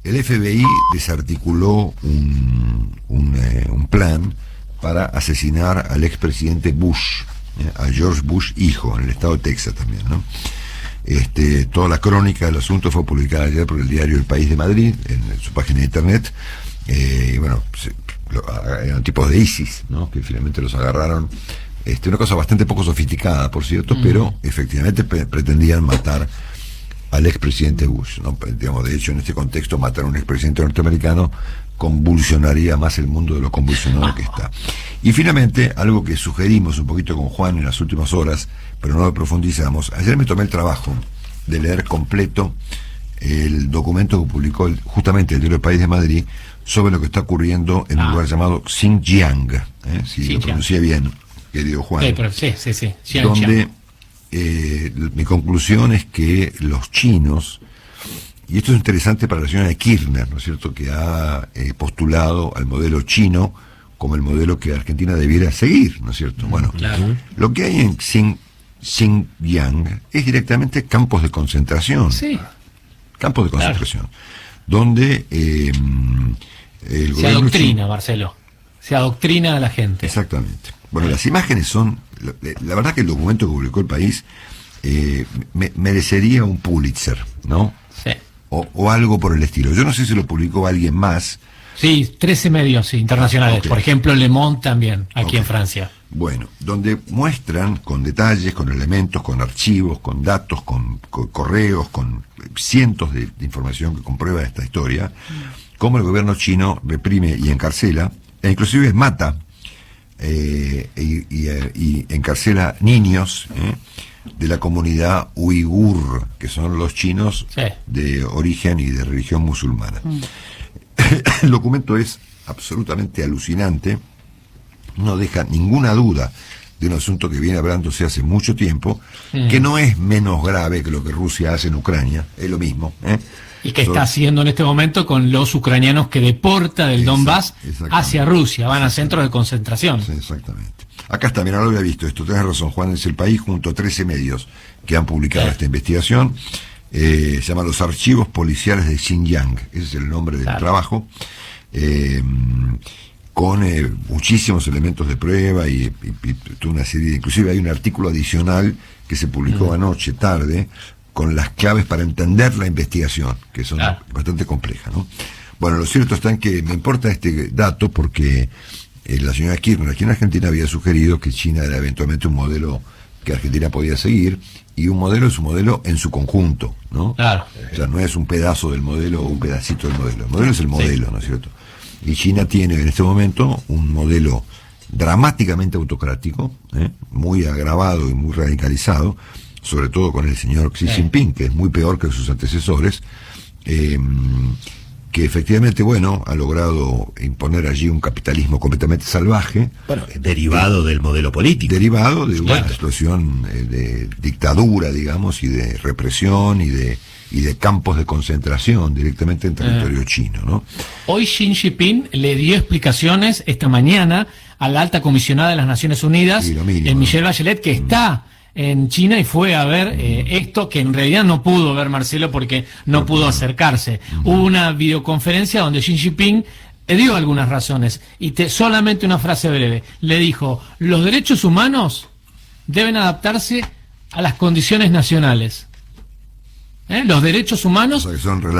el FBI desarticuló un plan para asesinar al expresidente Bush, a George Bush hijo, en el estado de Texas también, ¿no? Toda la crónica del asunto fue publicada ayer por el diario El País de Madrid, en su página de internet. Y bueno, eran tipos de ISIS, ¿no? Que finalmente los agarraron. Una cosa bastante poco sofisticada, por cierto, pero efectivamente pretendían matar al expresidente Bush, ¿no? Digamos, de hecho, en este contexto, matar a un expresidente norteamericano convulsionaría más el mundo de lo convulsionado que está. Y finalmente, algo que sugerimos un poquito con Juan en las últimas horas, pero no lo profundizamos. Ayer me tomé el trabajo de leer completo el documento que publicó justamente el diario El País de Madrid sobre lo que está ocurriendo en un lugar llamado Xinjiang, si lo pronuncié bien, querido Juan. Sí. Donde mi conclusión es que los chinos, y esto es interesante para la señora Kirchner, ¿no es cierto?, que ha postulado al modelo chino como el modelo que Argentina debiera seguir, ¿no es cierto? Bueno, claro. Lo que hay en Xinjiang es directamente campos de concentración. Sí. Campos de concentración. Donde se adoctrina, Marcelo. Se adoctrina a la gente. Exactamente. Bueno, las imágenes son... La verdad que el documento que publicó El País merecería un Pulitzer, ¿no? Sí. O algo por el estilo. Yo no sé si lo publicó alguien más. Sí, 13 medios internacionales. Okay. Por ejemplo, Le Monde también, aquí en Francia. Bueno, donde muestran con detalles, con elementos, con archivos, con datos, con correos, con cientos de información que comprueba esta historia, cómo el gobierno chino reprime y encarcela, e inclusive mata y encarcela niños de la comunidad uigur, que son los chinos de origen y de religión musulmana. El documento es absolutamente alucinante, no deja ninguna duda de un asunto que viene hablándose hace mucho tiempo, que no es menos grave que lo que Rusia hace en Ucrania, es lo mismo. Y que está haciendo en este momento con los ucranianos que deporta del Donbass hacia Rusia, van a centros de concentración. Sí, exactamente. Acá está, mira, no lo había visto esto, tenés razón, Juan, es El País junto a 13 medios que han publicado esta investigación. Se llama Los Archivos Policiales de Xinjiang, ese es el nombre del trabajo, con muchísimos elementos de prueba y toda una serie, inclusive hay un artículo adicional que se publicó anoche tarde, con las claves para entender la investigación, que son bastante complejas, ¿no? Bueno, lo cierto está en que me importa este dato porque la señora Kirchner aquí en Argentina había sugerido que China era eventualmente un modelo que Argentina podía seguir, y un modelo es un modelo en su conjunto, ¿no? Claro. O sea, no es un pedazo del modelo o un pedacito del modelo. El modelo es el modelo, ¿no es cierto? Y China tiene en este momento un modelo dramáticamente autocrático, muy agravado y muy radicalizado, sobre todo con el señor Xi Jinping, que es muy peor que sus antecesores, que efectivamente, bueno, ha logrado imponer allí un capitalismo completamente salvaje. Bueno, derivado del modelo político. Derivado de una situación de dictadura, digamos, y de represión y de campos de concentración directamente en territorio chino, ¿no? Hoy Xi Jinping le dio explicaciones esta mañana a la alta comisionada de las Naciones Unidas, Michelle Bachelet, que está en China y fue a ver esto que en realidad no pudo ver Marcelo porque no pudo acercarse. Hubo una videoconferencia donde Xi Jinping dio algunas razones y solamente una frase breve. Le dijo: los derechos humanos deben adaptarse a las condiciones nacionales. Los derechos humanos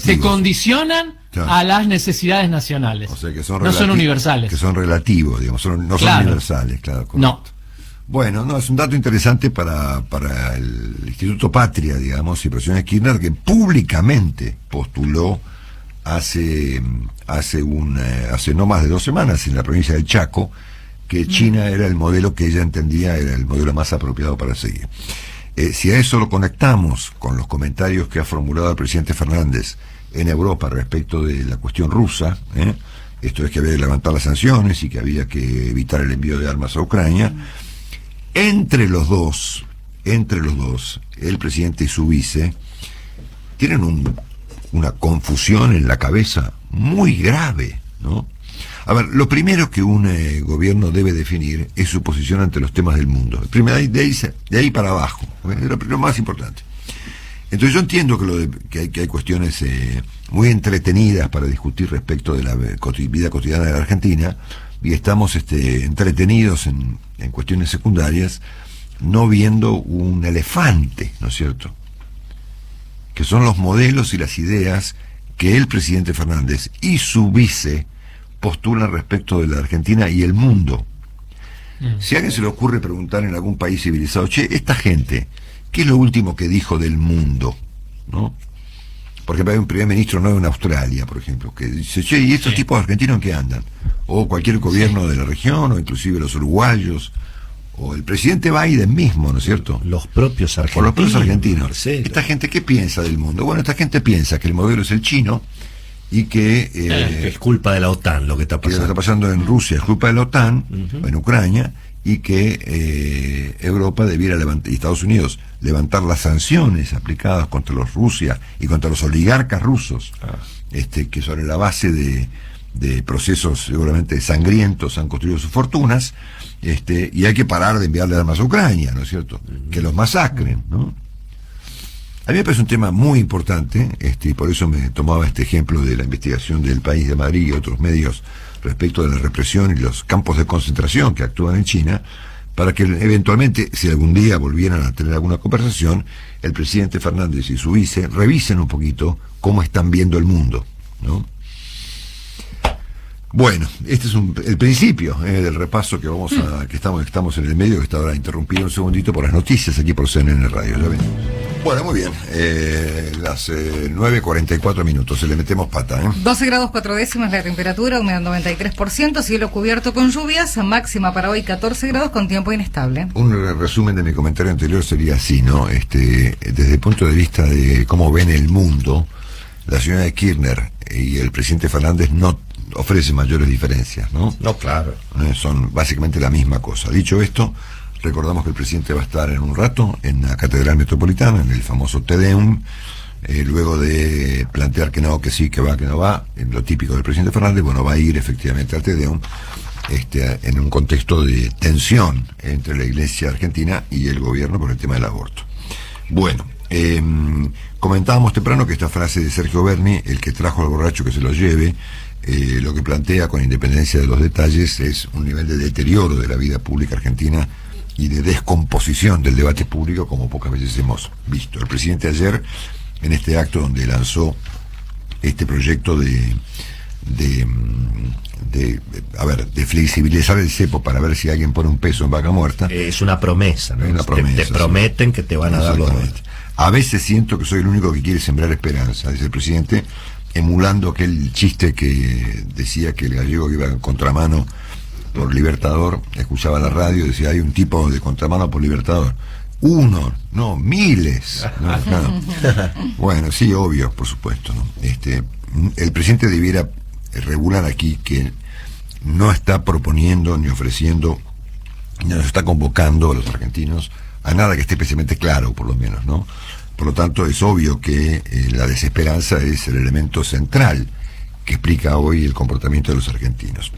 se condicionan a las necesidades nacionales. O sea que son no son universales. Que son relativos, digamos, no son universales, claro. Correcto. No. Bueno, no, es un dato interesante para el Instituto Patria, digamos, y Profesor Kirchner, que públicamente postuló hace no más de 2 semanas en la provincia del Chaco, que China era el modelo que ella entendía era el modelo más apropiado para seguir. Si a eso lo conectamos con los comentarios que ha formulado el presidente Fernández en Europa respecto de la cuestión rusa, esto es que había que levantar las sanciones y que había que evitar el envío de armas a Ucrania, entre los dos, el presidente y su vice, tienen una confusión en la cabeza muy grave, ¿no? A ver, lo primero que un gobierno debe definir es su posición ante los temas del mundo. Primero, de ahí para abajo, es lo más importante. Entonces yo entiendo que hay cuestiones muy entretenidas para discutir respecto de la vida cotidiana de la Argentina, y estamos entretenidos en cuestiones secundarias, no viendo un elefante, ¿no es cierto?, que son los modelos y las ideas que el presidente Fernández y su vice postulan respecto de la Argentina y el mundo. Si a alguien se le ocurre preguntar en algún país civilizado, che, esta gente, ¿qué es lo último que dijo del mundo? ¿No? Por ejemplo, hay un primer ministro nuevo en Australia, por ejemplo, que dice, che, ¿y estos tipos argentinos en qué andan? O cualquier gobierno de la región, o inclusive los uruguayos, o el presidente Biden mismo, ¿no es cierto? Los propios argentinos. O los propios argentinos. Marcelo. ¿Esta gente qué piensa del mundo? Bueno, esta gente piensa que el modelo es el chino y que es culpa de la OTAN lo que está pasando. Lo que está pasando en Rusia es culpa de la OTAN, o en Ucrania, y que Europa debiera levantar, y Estados Unidos, levantar las sanciones aplicadas contra los Rusia y contra los oligarcas rusos, que sobre la base de procesos seguramente sangrientos han construido sus fortunas, y hay que parar de enviarle armas a Ucrania, ¿no es cierto? Que los masacren, ¿no? A mí me parece un tema muy importante, y por eso me tomaba este ejemplo de la investigación del País de Madrid y otros medios respecto de la represión y los campos de concentración que actúan en China, para que eventualmente, si algún día volvieran a tener alguna conversación, el presidente Fernández y su vice revisen un poquito cómo están viendo el mundo, ¿no? Bueno, este es el principio del repaso que estamos en el medio, que está ahora interrumpido un segundito por las noticias aquí por CNN Radio, ¿ya ven? Bueno, muy bien, las 9:44 minutos, se le metemos pata, 12 grados 4 décimas la temperatura, humedad 93%, cielo cubierto con lluvias, máxima para hoy 14 grados con tiempo inestable. Un resumen de mi comentario anterior sería así, ¿no? Desde el punto de vista de cómo ven el mundo, la señora Kirchner y el presidente Fernández no ofrecen mayores diferencias, ¿no? No, claro. Son básicamente la misma cosa. Dicho esto, recordamos que el presidente va a estar en un rato en la Catedral Metropolitana, en el famoso Te Deum, luego de plantear que no, que sí, que va, que no va, en lo típico del presidente Fernández, bueno, va a ir efectivamente al Te Deum, en un contexto de tensión entre la Iglesia argentina y el gobierno por el tema del aborto. Bueno, comentábamos temprano que esta frase de Sergio Berni, el que trajo al borracho que se lo lleve, lo que plantea, con independencia de los detalles, es un nivel de deterioro de la vida pública argentina y de descomposición del debate público como pocas veces hemos visto. El presidente ayer, en este acto donde lanzó este proyecto de flexibilizar el cepo para ver si alguien pone un peso en vaca muerta. Es una promesa, ¿no? Es una promesa, te prometen que te van a dar los demás. A veces siento que soy el único que quiere sembrar esperanza, dice el presidente, emulando aquel chiste que decía que el gallego que iba en contramano por Libertador, escuchaba la radio y decía, hay un tipo de contramano por Libertador. Uno, no, miles. No. Bueno, sí, obvio, por supuesto, ¿no? El presidente debiera regular aquí que no está proponiendo ni ofreciendo, ni nos está convocando a los argentinos a nada que esté especialmente claro, por lo menos, ¿no? Por lo tanto, es obvio que la desesperanza es el elemento central que explica hoy el comportamiento de los argentinos.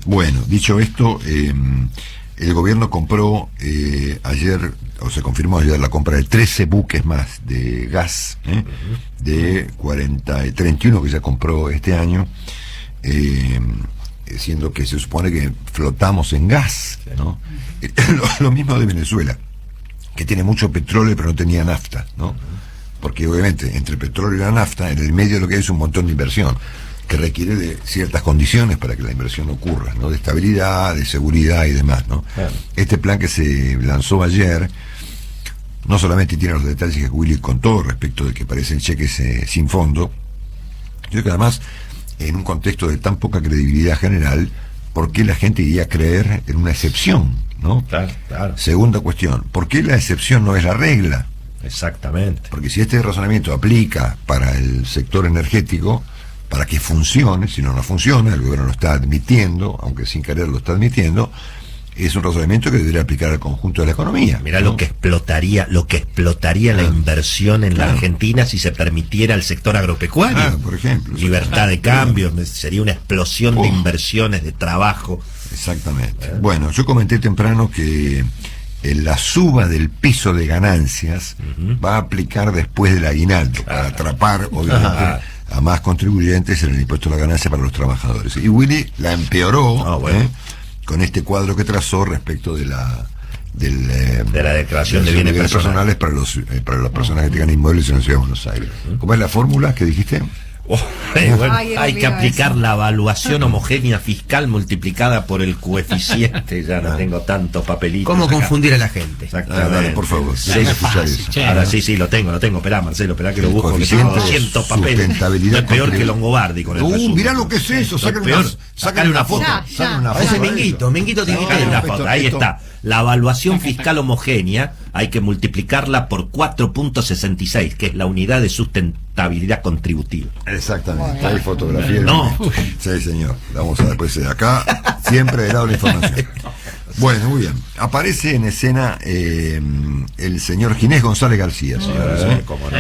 Bueno, dicho esto, el gobierno compró ayer, o se confirmó ayer, la compra de 13 buques más de gas, de 31 que ya compró este año, siendo que se supone que flotamos en gas, ¿no? Lo mismo de Venezuela, que tiene mucho petróleo pero no tenía nafta, ¿no? Porque obviamente entre el petróleo y la nafta, en el medio lo que hay es un montón de inversión que requiere de ciertas condiciones para que la inversión ocurra, ¿no? De estabilidad, de seguridad y demás, ¿no? Claro. Este plan que se lanzó ayer no solamente tiene los detalles que Willy contó respecto de que parecen cheques sin fondo, sino que además, en un contexto de tan poca credibilidad general, ¿por qué la gente iría a creer en una excepción, ¿no? Claro, claro. Segunda cuestión, ¿por qué la excepción no es la regla? Exactamente. Porque si este razonamiento aplica para el sector energético, para que funcione, si no, no funciona, el gobierno lo está admitiendo, aunque sin querer lo está admitiendo, es un razonamiento que debería aplicar al conjunto de la economía. Mirá, ¿no? lo que explotaría la inversión en la Argentina si se permitiera el sector agropecuario. Por ejemplo. Libertad de cambio, sería una explosión de inversiones, de trabajo. Exactamente. Bueno, yo comenté temprano que la suba del piso de ganancias va a aplicar después del aguinaldo, para atrapar, obviamente, a más contribuyentes en el impuesto a la ganancia para los trabajadores. Y Willy la empeoró con este cuadro que trazó respecto de la declaración de bienes personales para las personas que tengan inmuebles en la Ciudad de Buenos Aires. ¿Cómo es la fórmula que dijiste? Bueno, hay que aplicar la evaluación homogénea fiscal multiplicada por el coeficiente. Ya no tengo tantos papelitos. ¿Cómo confundir a la gente? Dale, por favor. Sí, lo tengo. Esperá, Marcelo, esperá que lo busco. Que tengo 200 papeles. Es peor que Longobardi con el resumen. Mirá lo que es eso. Sácale una foto. Ese Minguito Tiene una foto. Ahí está. La evaluación fiscal homogénea hay que multiplicarla por 4.66, que es la unidad de sustentabilidad contributiva. Exactamente. Hay fotografía. No. Sí, señor. Vamos a después de acá. Siempre he dado la información. Bueno, muy bien. Aparece en escena el señor Ginés González García, señores. ¿Cómo no?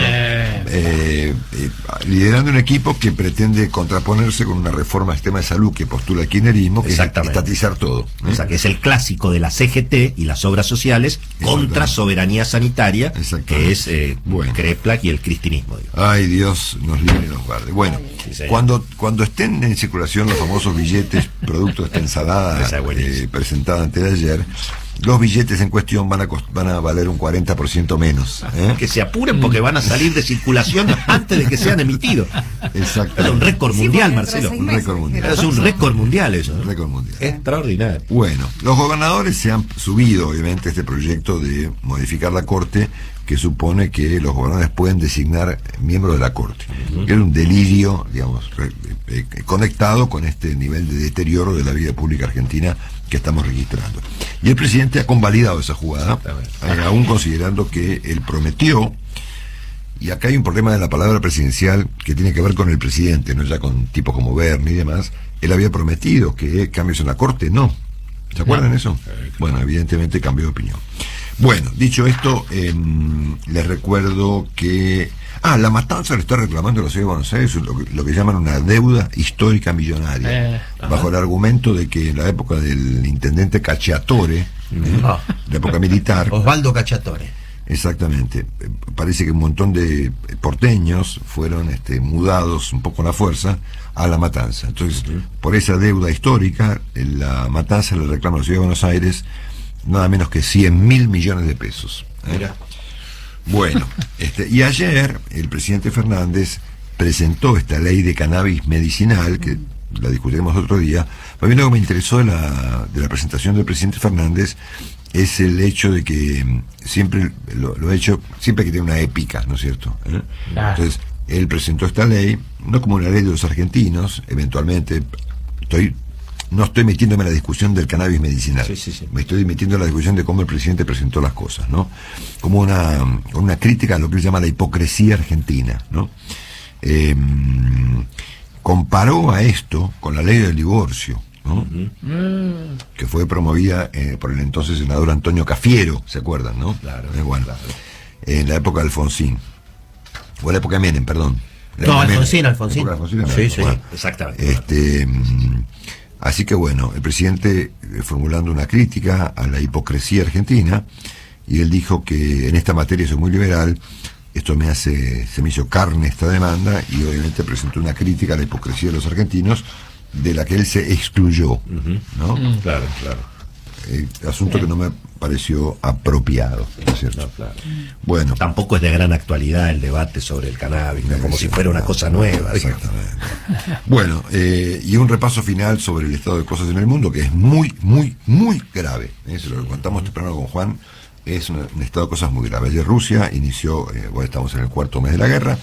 Liderando un equipo que pretende contraponerse con una reforma al sistema de salud que postula el kirchnerismo, que es estatizar todo. O sea, que es el clásico de la CGT y las obras sociales contra soberanía sanitaria, que es Kreplak y el cristinismo. Ay, Dios nos libre y nos guarde. Bueno, cuando estén en circulación los famosos billetes producto de esta ensalada presentada antes de ayer, los billetes en cuestión van a valer un 40% menos. Que se apuren porque van a salir de circulación antes de que sean emitidos. Exacto. Es un récord mundial, Marcelo. Un récord mundial. Es un récord mundial eso. Un récord mundial. Extraordinario. Bueno, los gobernadores se han subido, obviamente, este proyecto de modificar la Corte, que supone que los gobernadores pueden designar miembros de la Corte. Que era un delirio, digamos, conectado con este nivel de deterioro de la vida pública argentina que estamos registrando. Y el presidente ha convalidado esa jugada, aún considerando que él prometió, y acá hay un problema de la palabra presidencial que tiene que ver con el presidente, no ya con tipos como Bernie y demás. Él había prometido que cambios en la Corte, no. ¿Se acuerdan eso? Bueno, evidentemente cambió de opinión. Bueno, dicho esto, les recuerdo que La Matanza le está reclamando a la Ciudad de Buenos Aires lo que llaman una deuda histórica millonaria, bajo el argumento de que en la época del intendente Cacciatore, la época militar, Osvaldo Cacciatore, exactamente, parece que un montón de porteños fueron mudados un poco a la fuerza a La Matanza. Entonces, por esa deuda histórica, La Matanza le reclama a la Ciudad de Buenos Aires nada menos que 100.000 millones de pesos. Mira. Bueno, y ayer el presidente Fernández presentó esta ley de cannabis medicinal, que la discutiremos otro día. A mí lo que me interesó de la presentación del presidente Fernández es el hecho de que siempre lo ha hecho, siempre que tiene una épica, ¿no es cierto? Entonces, él presentó esta ley, no como una ley de los argentinos, eventualmente, no estoy metiéndome en la discusión del cannabis medicinal. Sí. Me estoy metiendo en la discusión de cómo el presidente presentó las cosas, ¿no? Como una crítica a lo que él llama la hipocresía argentina, ¿no? Comparó a esto con la ley del divorcio, ¿no? Que fue promovida por el entonces senador Antonio Cafiero, ¿se acuerdan, no? Claro. Bueno, en la época de Alfonsín. O en la época de Menem, perdón. Alfonsín. Sí, exactamente. Así que bueno, el presidente formulando una crítica a la hipocresía argentina, y él dijo que en esta materia soy muy liberal, se me hizo carne esta demanda, y obviamente presentó una crítica a la hipocresía de los argentinos, de la que él se excluyó, ¿no? Claro. Asunto que no me pareció apropiado, ¿no es cierto? No, claro. Bueno. Tampoco es de gran actualidad el debate sobre el cannabis, ¿no? Como si fuera una cosa nueva. Exactamente. Bueno, y un repaso final sobre el estado de cosas en el mundo, que es muy, muy, muy grave. Se lo contamos temprano con Juan. Es un estado de cosas muy grave. Ayer Rusia inició, estamos en el 4º mes de la guerra.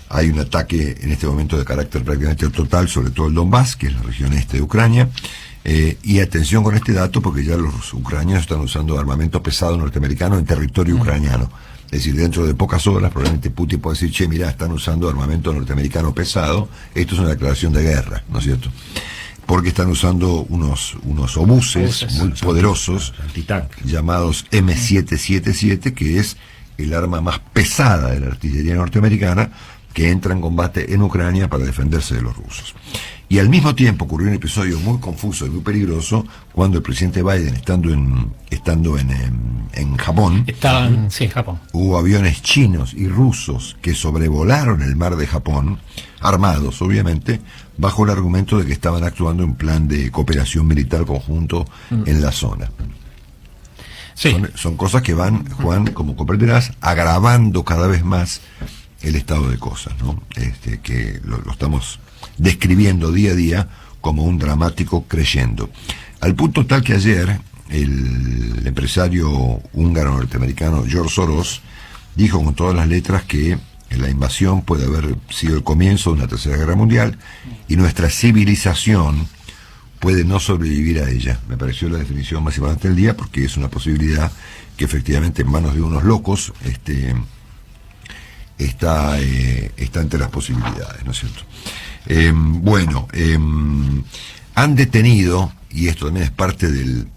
Hay un ataque en este momento de carácter prácticamente total sobre todo el Donbass, que es la región este de Ucrania. Y atención con este dato, porque ya los ucranianos están usando armamento pesado norteamericano en territorio ucraniano. Es decir, dentro de pocas horas probablemente Putin puede decir, che, mirá, están usando armamento norteamericano pesado. Esto es una declaración de guerra, ¿no es cierto? Porque están usando unos obuses muy poderosos, llamados M777, que es el arma más pesada de la artillería norteamericana, que entra en combate en Ucrania para defenderse de los rusos. Y al mismo tiempo ocurrió un episodio muy confuso y muy peligroso cuando el presidente Biden, estando en Japón, Japón, hubo aviones chinos y rusos que sobrevolaron el mar de Japón, armados obviamente, bajo el argumento de que estaban actuando en plan de cooperación militar conjunto en la zona. Sí. Son cosas que van, Juan, como comprenderás, agravando cada vez más el estado de cosas, ¿no? Que lo estamos describiendo día a día como un dramático creyendo. Al punto tal que ayer el empresario húngaro norteamericano George Soros dijo con todas las letras que la invasión puede haber sido el comienzo de una tercera guerra mundial y nuestra civilización puede no sobrevivir a ella. Me pareció la definición más importante del día porque es una posibilidad que efectivamente en manos de unos locos está entre las posibilidades, ¿no es cierto? Han detenido, y esto también es parte del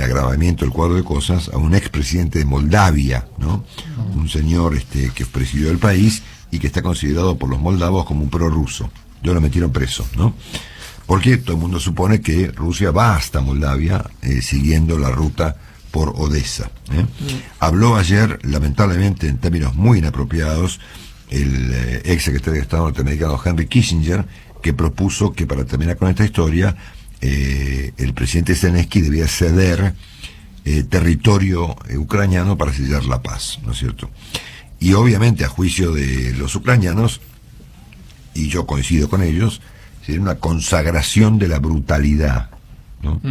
agravamiento del cuadro de cosas, a un expresidente de Moldavia, ¿no? Un señor que presidió el país y que está considerado por los moldavos como un prorruso. Lo metieron preso, ¿no? Porque todo el mundo supone que Rusia va hasta Moldavia siguiendo la ruta por Odessa. Habló ayer, lamentablemente, en términos muy inapropiados, el ex secretario de Estado norteamericano Henry Kissinger, que propuso que para terminar con esta historia, el presidente Zelensky debía ceder territorio ucraniano para sellar la paz, ¿no es cierto? Y obviamente, a juicio de los ucranianos, y yo coincido con ellos, sería una consagración de la brutalidad, ¿no?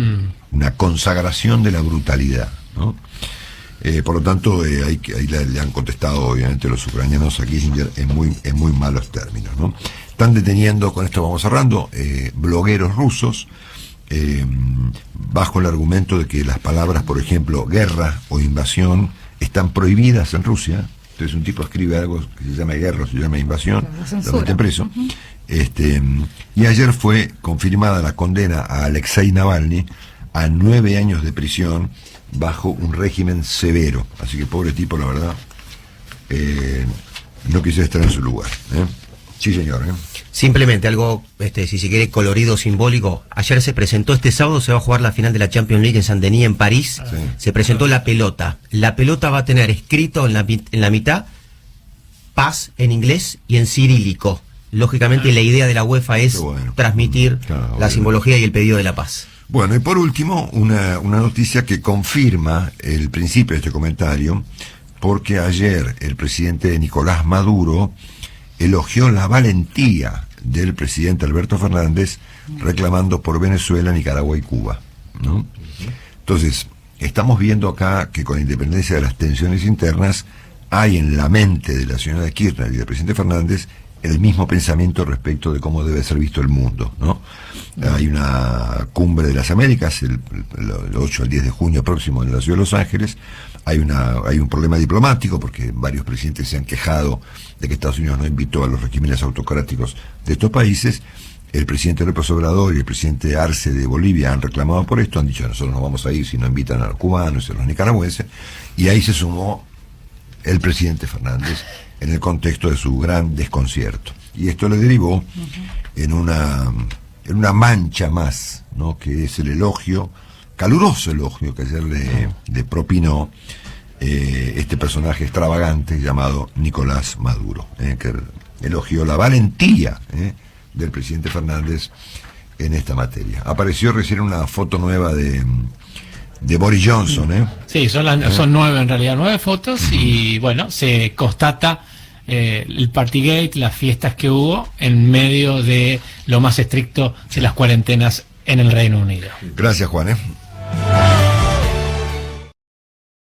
Una consagración de la brutalidad, ¿no? Por lo tanto, ahí le han contestado obviamente los ucranianos a Kissinger en muy malos términos, ¿no? Están deteniendo, con esto vamos cerrando, blogueros rusos, bajo el argumento de que las palabras, por ejemplo, guerra o invasión, están prohibidas en Rusia. Entonces un tipo escribe algo que se llama guerra o se llama invasión, lo meten preso. Y ayer fue confirmada la condena a Alexei Navalny a 9 años de prisión bajo un régimen severo. Así que pobre tipo, la verdad, no quisiera estar en su lugar. Sí, señor. Simplemente algo, si se quiere, colorido, simbólico. Ayer se presentó, este sábado se va a jugar la final de la Champions League en Saint-Denis, en París. Sí. Se presentó la pelota. La pelota va a tener escrito en la mitad paz en inglés y en cirílico. Lógicamente la idea de la UEFA es transmitir la simbología y el pedido de la paz. Bueno, y por último, una noticia que confirma el principio de este comentario, porque ayer el presidente Nicolás Maduro elogió la valentía del presidente Alberto Fernández reclamando por Venezuela, Nicaragua y Cuba, ¿no? Entonces, estamos viendo acá que con independencia de las tensiones internas, hay en la mente de la señora Kirchner y del presidente Fernández el mismo pensamiento respecto de cómo debe ser visto el mundo, ¿no? Hay una cumbre de las Américas el 8 al 10 de junio próximo en la ciudad de Los Ángeles. Hay un problema diplomático porque varios presidentes se han quejado de que Estados Unidos no invitó a los regímenes autocráticos de estos países. El presidente López Obrador y el presidente Arce de Bolivia han reclamado por esto, han dicho nosotros no vamos a ir si no invitan a los cubanos y a los nicaragüenses, y ahí se sumó el presidente Fernández en el contexto de su gran desconcierto. Y esto le derivó en una mancha más, ¿no? Que es el elogio, caluroso elogio que ayer le propinó este personaje extravagante llamado Nicolás Maduro, que elogió la valentía del presidente Fernández en esta materia. Apareció recién una foto nueva de Boris Johnson, Sí, son 9 en realidad, 9 fotos, y bueno, se constata el Partygate, las fiestas que hubo en medio de lo más estricto de las cuarentenas en el Reino Unido. Gracias, Juan.